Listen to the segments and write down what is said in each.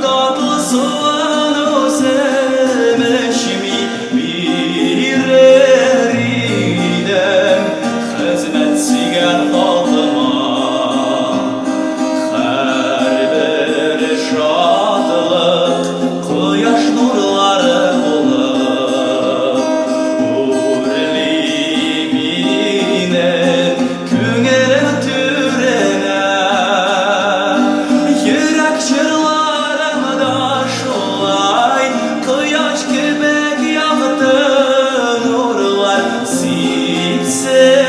tatlı soğanı sevmişimi bireriden hizmet sigar aldıma her bir şadlık quyosh nurlari bo'lib urlimini ko'nglim turena yurak chirlarimda shulay quyosh kebek yog'di nurlar sipsenida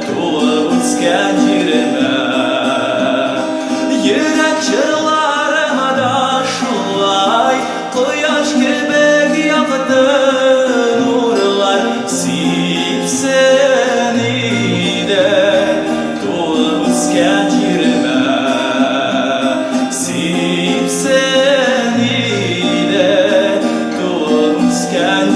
to'lib o'sgan yerima yurak chirlarimda shulay quyosh kebek yog'di nurlar sipsenida to'lib o'sgan yerima sipsenida to'lib o'sgan